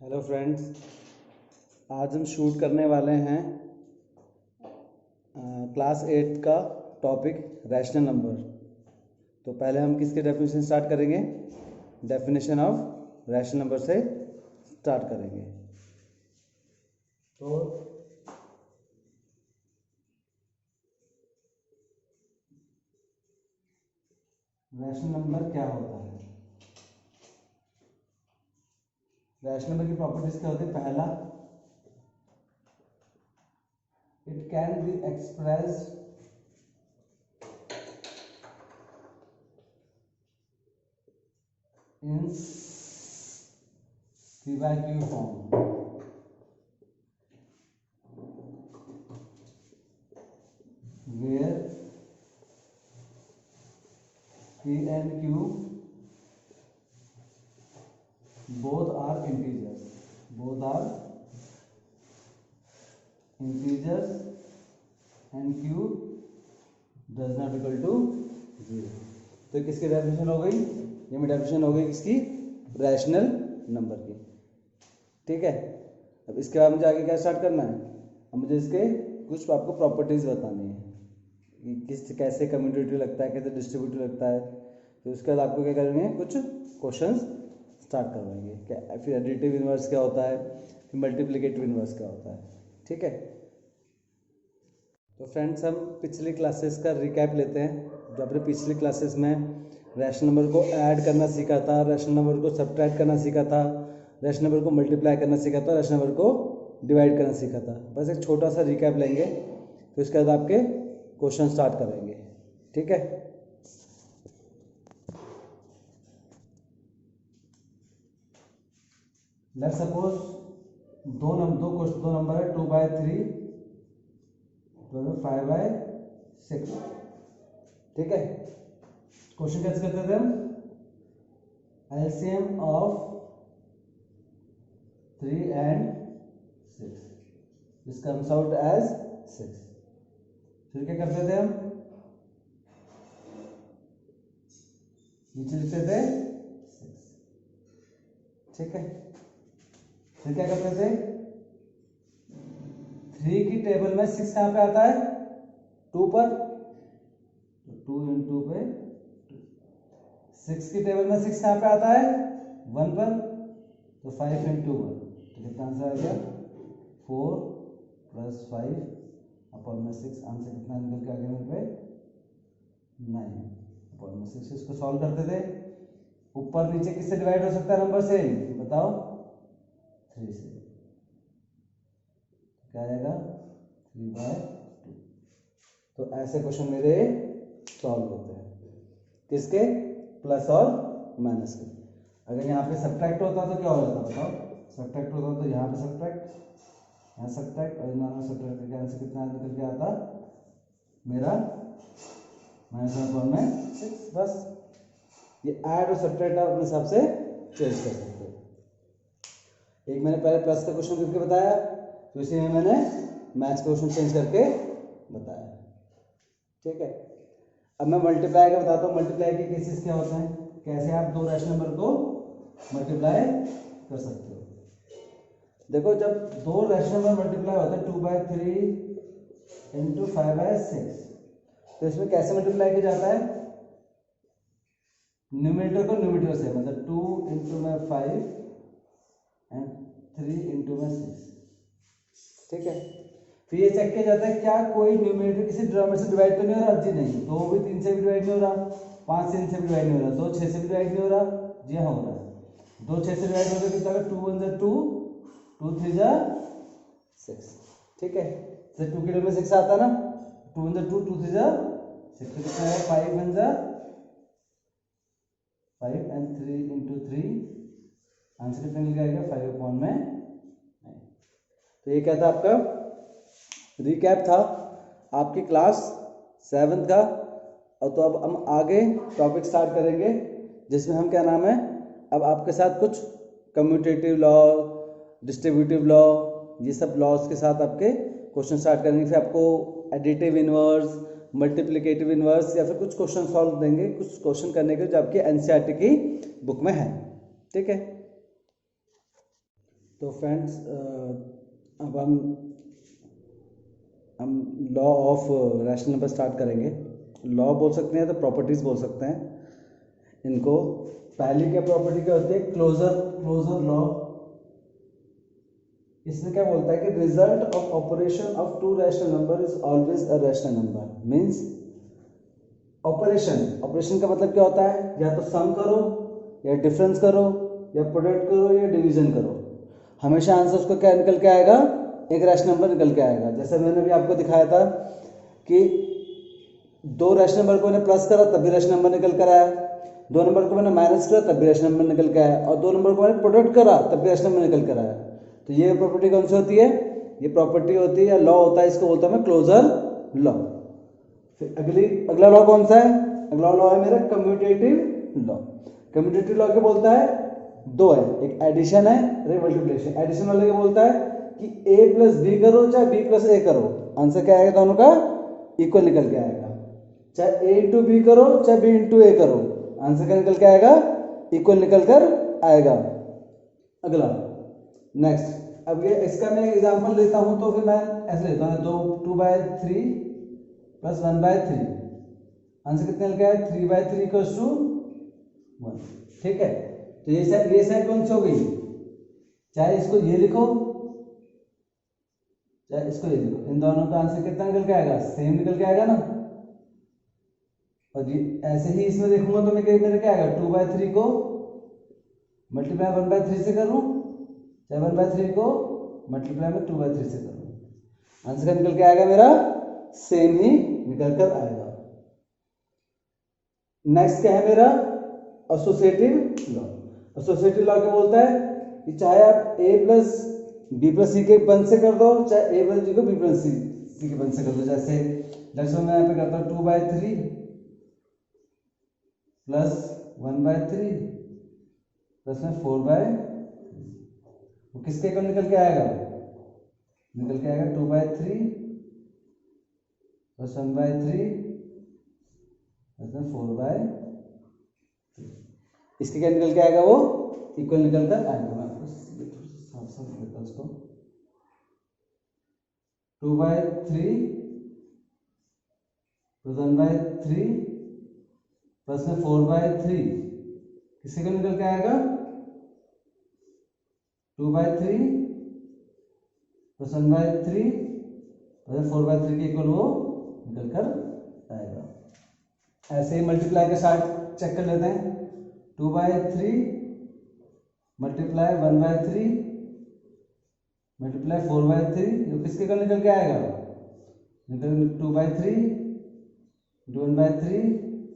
Hello friends, आज हम shoot करने वाले हैं क्लास 8 का टॉपिक रैशनल नंबर। तो पहले हम किसके डेफिनेशन स्टार्ट करेंगे? डेफिनेशन ऑफ रैशनल नंबर से स्टार्ट करेंगे। तो रैशनल नंबर क्या होता है? रैशनल नंबर की प्रॉपर्टीज क्या होती है? पहला, it can be expressed in P by Q form, where P and Q both are integers, and Q does not equal to 0। तो किसकी डेफिनेशन हो गई? ये मेरी डेफिनेशन हो गई किसकी? रैशनल नंबर की। ठीक है, अब इसके बाद मुझे आगे क्या स्टार्ट करना है? अब मुझे इसके कुछ आपको प्रॉपर्टीज बतानी है कि कैसे कम्यूटेटिव लगता है, कैसे डिस्ट्रीब्यूटिव लगता है। तो उसके बाद आपको क्या करेंगे? कुछ क्वेश्चंस स्टार्ट करवाएंगे, क्या फिर एडिटिव इनवर्स क्या होता है, फिर मल्टीप्लिकेटिव इनवर्स क्या होता है। ठीक है, तो फ्रेंड्स हम पिछली क्लासेस का रिकैप लेते हैं। जो अपने पिछली क्लासेस में रैशनल नंबर को ऐड करना सीखा था, रैशनल नंबर को सब्ट्रैक्ट करना सीखा था, रैशनल नंबर को मल्टीप्लाई करना सीखा था, रैशनल नंबर को डिवाइड करना सीखा था। बस एक छोटा सा रिकैप लेंगे, तो इसके बाद आपके क्वेश्चन स्टार्ट करेंगे। ठीक है, लेट्स सपोज दो नंबर है 2/3 तो 5/6। ठीक है, क्वेश्चन कैसे करते थे हम? LCM of 3 and 6, this comes out as 6। फिर क्या करते थे हम? नीचे लिखते थे 6। ठीक है, फिर क्या करते थे? 3 की टेबल में 6 कहाँ पे आता है? 2 पर, तो 2 इंटू पे 6 की टेबल में 6 कहाँ पे आता है? 1 पर, तो 5 इंटू 1, तो कितना आंसर आ गया? 4 + 5 अपॉन में 6। आंसर कितना निकल के आ गया मेरे पे? 9 अपॉन में 6। इसको सॉल्व करते थे। ऊपर नीचे किससे डिवाइड हो सकता है नंबर से? बताओ, 3 से। क्या आएगा? 3/2। तो ऐसे क्वेश्चन मेरे सॉल्व होते हैं। किसके? प्लस और माइनस के। अगर यहाँ पे सब्ट्रैक्ट होता तो क्या हो जाता? बताओ, सब्ट्रैक्ट होता तो यहाँ पे सब्ट्रैक्ट, यहाँ सब्ट्रैक्ट, और इन दोनों सब्ट्रैक्ट करके आंसर कितना निकल के आता मेरा? -1/6। बस ये ऐड और सब्ट्रैक्ट आप अपने हिसाब से चेंज कर सकते हो। एक मैंने पहले प्लस का क्वेश्चन करके बताया, तो इसी में मैंने मैथ्स का क्वेश्चन चेंज करके बताया। ठीक है, अब मैं मल्टीप्लाई का बताता हूँ। मल्टीप्लाई के केसेस क्या होते हैं, कैसे आप दो रैशनल नंबर को मल्टीप्लाई कर सकते हो। देखो, जब दो रैशनल नंबर मल्टीप्लाई होते हैं 2/3 इंटू 5/6, तो इसमें कैसे मल्टीप्लाई किया जाता है? न्यूमरेटर को न्यूमरेटर से, मतलब 2 इंटू में 5 एंड 3 इंटू में 6। ठीक है, फिर ये चेक किया जाता है क्या कोई न्यूमरेटर किसी डिनोमिनेटर से डिवाइड तो नहीं हो रहा? जी नहीं। 2 भी 3 से भी डिवाइड नहीं हो रहा, 5 से 3 से भी डिवाइड नहीं हो रहा, 2 6 से भी डिवाइड नहीं हो रहा। जी हाँ, हो रहा है। 2 6 से डिवाइड हो गया, कितना? 2 1 जा 2, 2 3 जा 6। ठीक है, तो 2 के टेबल में 6 आता ना, 2 1 जा 2, 2 3 जा 6, कितना है? 5 1 जा 5 एंड 3 इंटू 3, आंसर कितना निकल गया? 5/9। तो ये क्या था? आपका रिकैप था आपकी क्लास 7 का। और तो अब हम आगे टॉपिक स्टार्ट करेंगे, जिसमें हम क्या नाम है, अब आपके साथ कुछ कम्यूटेटिव लॉ, डिस्ट्रीब्यूटिव लॉ, ये सब लॉज के साथ आपके क्वेश्चन स्टार्ट करेंगे। फिर आपको एडिटिव इनवर्स, मल्टीप्लिकेटिव इनवर्स, या फिर कुछ क्वेश्चन सॉल्व देंगे, कुछ क्वेश्चन करने के जो आपके एनसीईआरटी की बुक में है। ठीक है, तो फ्रेंड्स अब हम law of rational number start करेंगे। लॉ बोल सकते हैं तो प्रॉपर्टीज बोल सकते हैं इनको। पहली क्या प्रॉपर्टी क्या होती है, क्लोजर लॉ। इसमें क्या बोलता है कि result of operation of to rational number is always a rational number. Means operation का मतलब क्या होता है, या तो सम करो या डिफरेंस करो या प्रोडक्ट करो या डिवीजन करो, हमेशा आंसर उसका क्या निकल के आएगा, एक रैशनल नंबर निकल के आएगा। जैसे मैंने भी आपको दिखाया था कि दो रैशनल नंबर को मैंने प्लस करा तब भी रैशनल नंबर निकल कर आया, दो नंबर को मैंने माइनस करा तब भी रैशनल नंबर निकल के आया, और दो नंबर को मैंने प्रोडक्ट करा तब भी रैशनल नंबर निकल कर आया। तो ये प्रॉपर्टी कौन सी होती है, ये प्रॉपर्टी होती है या लॉ होता है, इसको बोलता हूँ मैं क्लोजर लॉ। फिर अगला लॉ कौन सा है, अगला लॉ है मेरा कम्यूटेटिव लॉ। कम्यूटेटिव लॉ क्या बोलता है, दो है, एक एडिशन है और एक मल्टीप्लिकेशन। एडिशन वाले क्या बोलता है कि a प्लस बी करो चाहे b प्लस a करो, आंसर क्या आएगा, दोनों का इक्वल निकल के आएगा। चाहे a इंटू बी करो चाहे b इंटू a करो, आंसर क्या निकल के आएगा, इक्वल निकल कर आएगा। अगला नेक्स्ट, अब ये इसका मैं एग्जांपल लेता हूं तो फिर मैं ऐसे लेता हूं, तो 2/3 प्लस 1/3, आंसर कितना निकल गया, 3/3 इक्वल्स टू 1। ठीक है, तो ये साइड कौन सी हो गई, चाहे इसको ये लिखो चाहे इसको ये लिखो, इन दोनों का आंसर कितना निकल के आएगा, सेम निकल के आएगा ना। और ऐसे ही इसमें देखूंगा तो मेरे क्या आएगा, 2/3 को मल्टीप्लाई 1/3 से करूं चाहे 1/3 को मल्टीप्लाई में 2/3 से करूं, आंसर क्या निकल के आएगा, मेरा सेम ही निकल कर आएगा। नेक्स्ट क्या है मेरा, एसोसिएटिव लॉ। एसोसिएटिव लॉ क्या बोलता है कि चाहे आप a प्लस बी प्लस सी के बंद से कर दो, चाहे a प्लस बी को बी प्लस सी के बंद से कर दो। जैसे मैं यहाँ पे करता हूँ 2/3 प्लस 1/3 प्लस में 4/3, तो किसके इक्वल निकल के आएगा, निकल के आएगा 2/3 प्लस 1/3 प्लस में 4/3, इसके क्या निकल के आएगा, वो इक्वल निकल कर आएगा। मैं आपको साफ साफ लिखता हूं इसको, 2/3 प्लस 1/3 प्लस में 4/3, किसके का निकल के आएगा, 2/3 प्लस 1/3 प्लस 4/3 के इक्वल वो निकल कर आएगा। ऐसे ही मल्टीप्लाई के साथ चेक कर लेते हैं, 2/3 मल्टीप्लाई 1/3 मल्टीप्लाई 4/3, ये किसके का निकल के आएगा, निकल 2/3 इंटू 1/3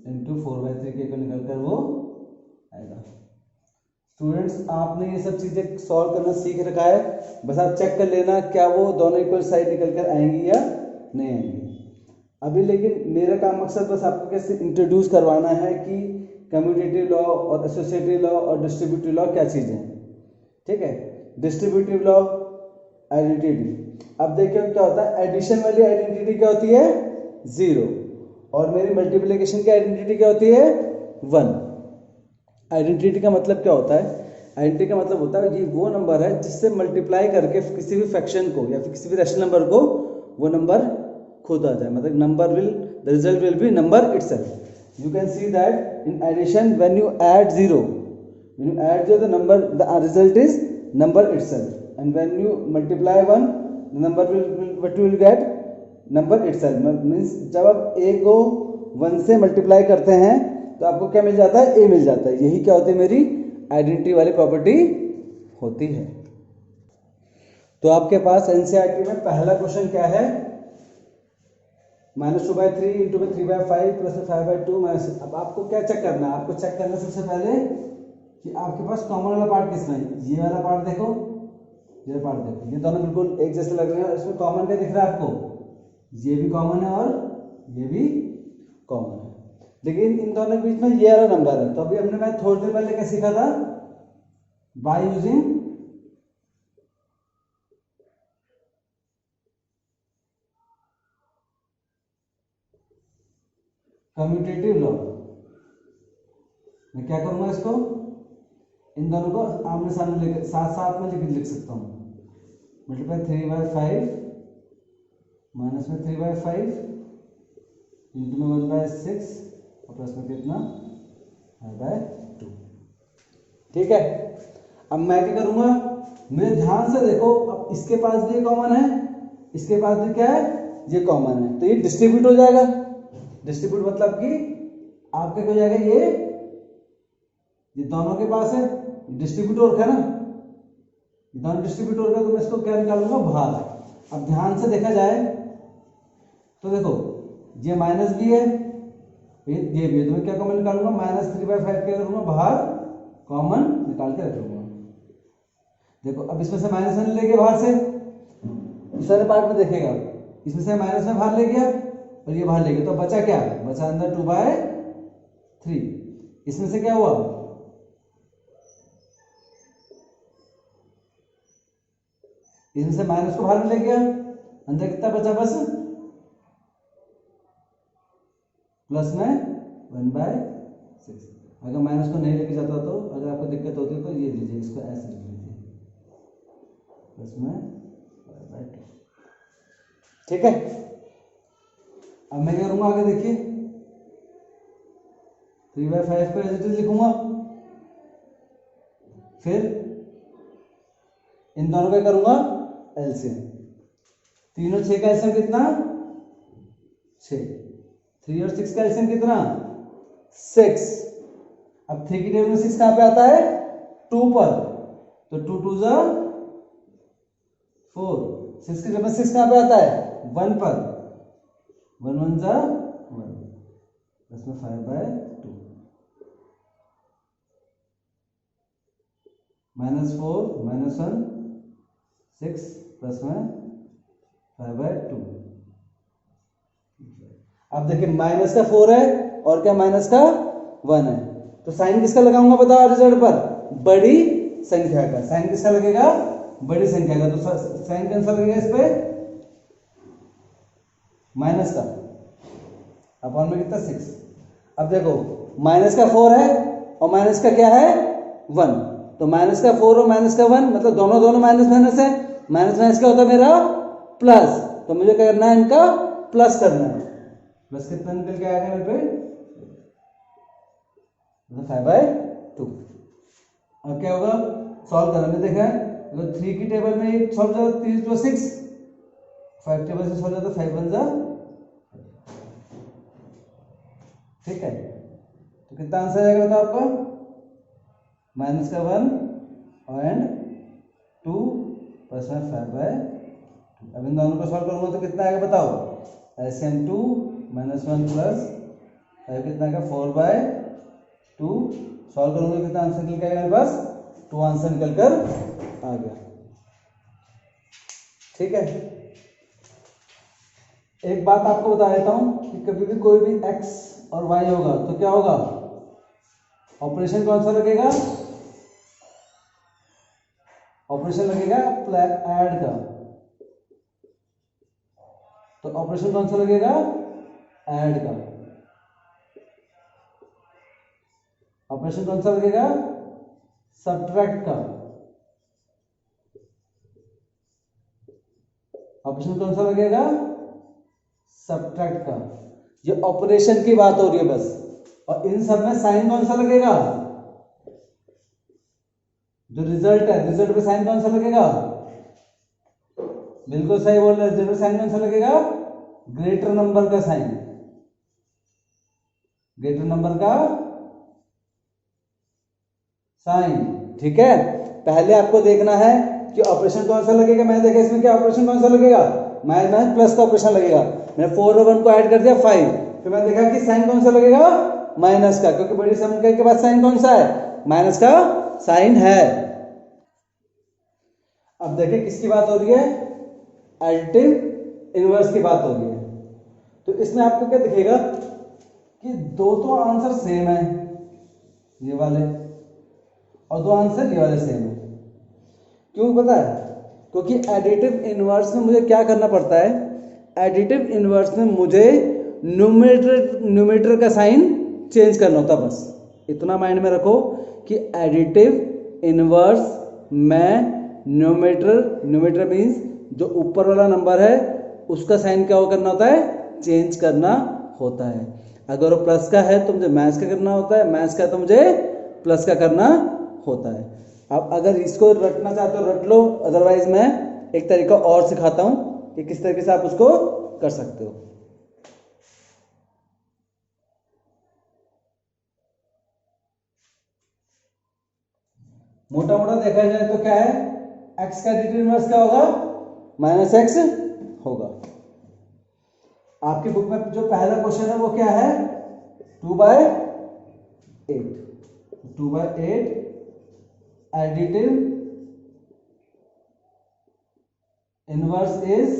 इंटू 4/3 के इक्वल निकल कर वो आएगा। स्टूडेंट्स आपने ये सब चीजें सॉल्व करना सीख रखा है, बस आप चेक कर लेना क्या वो दोनों इक्वल साइड निकल कर आएंगी या नहीं आएंगी अभी। लेकिन मेरा काम मकसद बस आपको कैसे इंट्रोड्यूस करवाना है कि कम्यूटेटिव लॉ और एसोसिएटिव लॉ और डिस्ट्रीब्यूटिव लॉ क्या चीजें हैं। ठीक है, डिस्ट्रीब्यूटिव लॉ आइडेंटिटी। अब देखिए क्या होता है, एडिशन वाली आइडेंटिटी क्या होती है, 0, और मेरी मल्टीप्लिकेशन की आइडेंटिटी क्या होती है, 1। आइडेंटिटी का मतलब क्या होता है, आइडेंटिटी का मतलब होता है ये वो नंबर है जिससे मल्टीप्लाई करके किसी भी फ्रैक्शन को या फिर किसी भी रैशनल नंबर को वो नंबर खुद आ जाए, मतलब number will, the result will be number itself. You can see that in addition when you add 0, the number, the result is number itself, and when you multiply 1, the number what you will get, number itself। means जब आप a को 1 से multiply करते हैं तो आपको क्या मिल जाता है, a मिल जाता है। यही क्या होती है, मेरी आइडेंटिटी वाली प्रॉपर्टी होती है। तो आपके पास एनसीईआरटी में पहला क्वेश्चन क्या है, -2/3 इंटू में 3/5 प्लस 5/2 माइनस। अब आपको क्या चेक करना है, आपको चेक करना सबसे पहले कि आपके पास कॉमन वाला पार्ट किसमें है। ये वाला पार्ट देखो, ये पार्ट देखो, ये दोनों बिल्कुल एक जैसे लग रहे हैं। इसमें कॉमन क्या दिख रहा है आपको, ये भी कॉमन है और ये भी कॉमन है, लेकिन इन दोनों के बीच में ये वाला नंबर है। तो अभी हमने मैं थोड़ी देर पहले क्या सीखा था, बाय यूजिंग कम्यूटेटिव लॉ। मैं क्या करूंगा, इसको इन दोनों को आमने सामने लेकर साथ साथ में लिख सकता हूँ। मल्टीप्लाई 3/5 माइनस में 3/5 इंटू में 1/6 और प्लस में कितना 5/2। ठीक है, अब मैं क्या करूंगा, मेरे ध्यान से देखो, अब इसके पास भी ये कॉमन है, इसके पास भी क्या है, ये कॉमन है, तो ये डिस्ट्रीब्यूट हो जाएगा। डिस्ट्रीब्यूट मतलब कि आपके हो जाएगा ये दोनों के पास है, डिस्ट्रीब्यूटर है ना, ये दोनों डिस्ट्रीब्यूटर का, तो मैं इसको क्या निकालूंगा, भाग। अब ध्यान से देखा जाए तो देखो ये माइनस भी है, ये भी है, तो मैं क्या कॉमन निकालूंगा, -3/5 क्या करूंगा, बाहर कॉमन निकाल के रख लूंगा। देखो अब इसमें से माइनस में ले गया बाहर से, दूसरे पार्ट में देखेगा, इसमें से माइनस में बाहर ले गया और ये बाहर ले गया, तो बचा क्या, बचा अंदर 2/3। इसमें से क्या हुआ, इसमें से माइनस को बाहर में ले गया, अंदर कितना बचा, बस प्लस में 1/6। अगर माइनस को नहीं लेके जाता तो, अगर आपको दिक्कत होती है तो ये लीजिए, इसको ऐसे लिख लीजिए, प्लस में 5/2। ठीक है, अब मैं क्या करूंगा, आगे देखिए 3/5 को एज इट इज लिखूंगा, फिर इन दोनों का करूंगा एलसीएम। 3 और 6 का एलसीएम कितना, 6। 3 और 6 का एलसीएम कितना, 6। अब 3 की टेबल में 6 कहां पे आता है, 2 पर, तो 2 2 जा 4। 6 की टेबल में 6 कहां पे आता है, 1 पर, 1 1 जा 1, प्लस में 5/2 -4 -1 6 प्लस में 5/2। अब देखिए माइनस का 4 है और क्या माइनस का 1 है, तो साइन किसका लगाऊंगा बताओ रिजल्ट पर, बड़ी संख्या का। साइन किसका लगेगा, बड़ी संख्या का, तो साइन कैंसिल लगेगा इस पे, माइनस का, अपॉन में कितना 6। अब देखो माइनस का 4 है और माइनस का क्या है 1, तो माइनस का 4 और माइनस का 1 मतलब दोनों माइनस माइनस है, माइनस माइनस क्या होता है मेरा प्लस, तो मुझे क्या करना है, इनका प्लस करना है। प्लस कितना निकल के आएगा मेरे पे, 5/2। अब क्या होगा, सॉल्व करना, मैंने देखा है 3 की टेबल में सॉल्व हो जाता 3 + 6, 5 टेबल से सॉल्व हो जाता 5 1 जा। ठीक है, तो कितना आंसर आएगा बताओ आपका, माइनस का 1 एंड 2 प्लस में 5/2। अब इन दोनों को सॉल्व करूंगा तो कितना आएगा बताओ, LCM 2 -1 प्लस 5 कितना आएगा 4/2। सॉल्व करूंगा कितना आंसर निकल के आएगा मेरे पास, 2 आंसर निकल कर आ गया। ठीक है, एक बात आपको बता देता हूं कि कभी भी कोई भी x और y होगा तो क्या होगा, ऑपरेशन कौन सा लगेगा, ऑपरेशन लगेगा ऐड का, तो ऑपरेशन कौन सा लगेगा, ऐड का। ऑपरेशन कौन सा लगेगा, सब्ट्रैक्ट का। ऑपरेशन कौन सा लगेगा, सब्ट्रैक्ट का। ये ऑपरेशन की बात हो रही है बस, और इन सब में साइन कौन सा लगेगा, जो रिजल्ट है, रिजल्ट पे साइन कौन सा लगेगा, बिल्कुल सही बोल रहे हैं, रिजल्ट पे साइन कौन सा लगेगा, ग्रेटर नंबर का साइन, ग्रेटर नंबर का साइन। ठीक है, पहले आपको देखना है कि ऑपरेशन कौन सा लगेगा। मैंने देखा इसमें क्या ऑपरेशन कौन सा लगेगा, माइनस प्लस का ऑपरेशन लगेगा। मैंने 4 और 1 को ऐड कर दिया 5, फिर मैंने देखा कि साइन कौन सा लगेगा, माइनस का, क्योंकि बड़ी संख्या के बाद साइन कौन सा है, माइनस का साइन है। अब देखिए किसकी बात हो रही है, एडिटिव इनवर्स की बात हो रही है। तो इसमें आपको क्या दिखेगा कि दो तो आंसर सेम है, ये वाले, और दो आंसर ये वाले सेम है। क्यों पता है, क्योंकि एडिटिव इनवर्स में मुझे क्या करना पड़ता है, एडिटिव इनवर्स में मुझे न्यूमरेटर का साइन चेंज करना होता है। बस इतना माइंड में रखो कि एडिटिव इनवर्स में न्यूमरेटर मीन्स जो ऊपर वाला नंबर है उसका साइन क्या करना होता है, चेंज करना होता है। अगर वो प्लस का है तो मुझे माइनस का करना होता है, माइनस का है तो मुझे प्लस का करना होता है। अब अगर इसको रटना चाहते हो रट लो, अदरवाइज मैं एक तरीका और सिखाता हूं कि किस तरीके से आप उसको कर सकते हो। मोटा मोटा देखा जाए तो क्या है, x का एडिटिव इनवर्स क्या होगा, माइनस एक्स होगा। आपकी बुक में जो पहला क्वेश्चन है वो क्या है, 2/8 एडिटिव इनवर्स इज,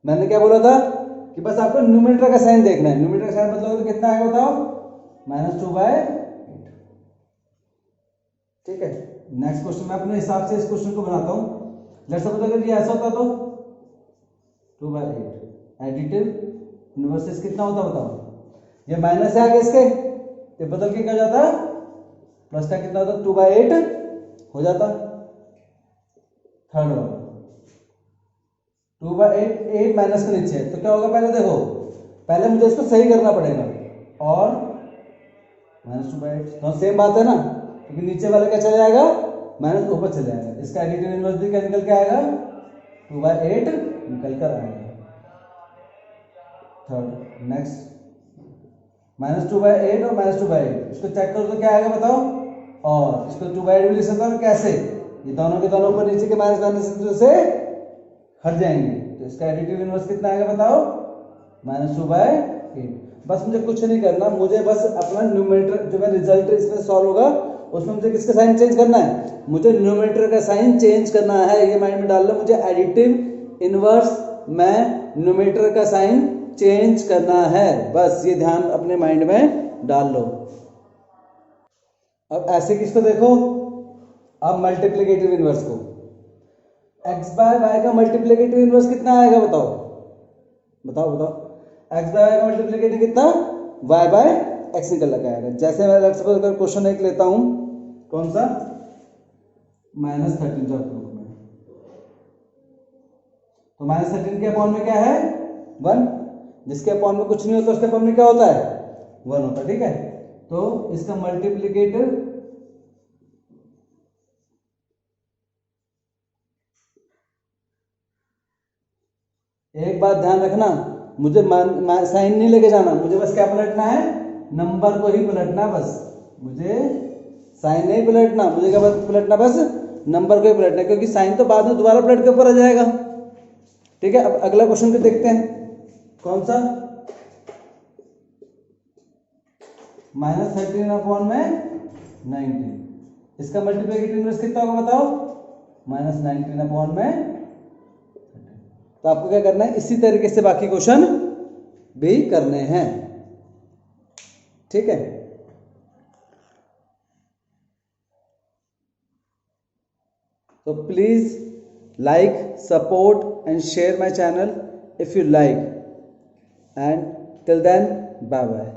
मैंने क्या बोला था कि बस आपको न्यूमरेटर का साइन देखना है। न्यूमरेटर का साइन मतलब तो कितना आएगा बताओ, -2/8। ठीक है, नेक्स्ट क्वेश्चन मैं अपने हिसाब से इस क्वेश्चन को बनाता हूं। लेट्स सपोज अगर ये ऐसा होता तो 2/8 एडिटिव इनवर्स कितना होता बताओ, ये माइनस है आगे इसके, ये बदल के क्या जाता, प्लस का कितना होता, 2/8 हो जाता। थर्ड वाला 2/8 माइनस के नीचे तो क्या होगा, पहले देखो, पहले मुझे इसको सही करना पड़ेगा, और -2/8 तो सेम बात है ना, क्योंकि नीचे वाला क्या चला जाएगा, माइनस ऊपर चले जाएगा। इसका एडिटिव इनवर्स भी क्या निकल के आएगा, 2/8 निकल कर आएगा। थर्ड नेक्स्ट -2/8 और -2/8 इसको चेक करो तो क्या आएगा बताओ, और इसको 2/8 भी लिख सकता हूं कैसे, ये दोनों के दोनों ऊपर नीचे के माइनस से हट जाएंगे, तो इसका एडिटिव इनवर्स कितना आएगा बताओ, -2/8। बस मुझे कुछ नहीं करना, मुझे बस अपना न्यूमरेटर जो मैं रिजल्ट इसमें सॉल्व होगा उसमें मुझे किसका साइन चेंज करना है, मुझे न्यूमरेटर का साइन चेंज करना है। ये माइंड में डाल लो, मुझे एडिटिव इनवर्स में न्यूमरेटर का साइन चेंज करना है, बस ये ध्यान अपने माइंड में डाल लो। अब ऐसे किसको देखो, अब मल्टीप्लिकेटिव इनवर्स को, x/y का मल्टीप्लिकेटिव इनवर्स कितना आएगा बताओ, x/y का मल्टीप्लिकेटिव कितना, y/x निकल लगा आएगा। जैसे मैं लेट्स सपोज अगर क्वेश्चन एक लेता हूं, कौन सा, -13 जो में, तो -13 के अपॉन में क्या है, 1, जिसके अपॉन में कुछ नहीं होता उसके अपॉन में क्या होता है, 1 होता है। ठीक है, तो इसका मल्टीप्लिकेटिव एक बात ध्यान रखना, मुझे साइन नहीं लेके जाना, मुझे बस क्या पलटना है, नंबर को ही पलटना, बस मुझे साइन नहीं पलटना, मुझे क्या पलटना, बस नंबर को ही पलटना, क्योंकि साइन तो बाद में दोबारा पलट के ऊपर आ जाएगा। ठीक है, अब अगला क्वेश्चन को देखते हैं, कौन सा, -13 अपॉन में 19, इसका मल्टीप्लिकेटिव इनवर्स कितना होगा बताओ, -19 अपॉन में। तो आपको क्या करना है, इसी तरीके से बाकी क्वेश्चन भी करने हैं। ठीक है, तो please like, support and share my channel if you like, and till then bye bye.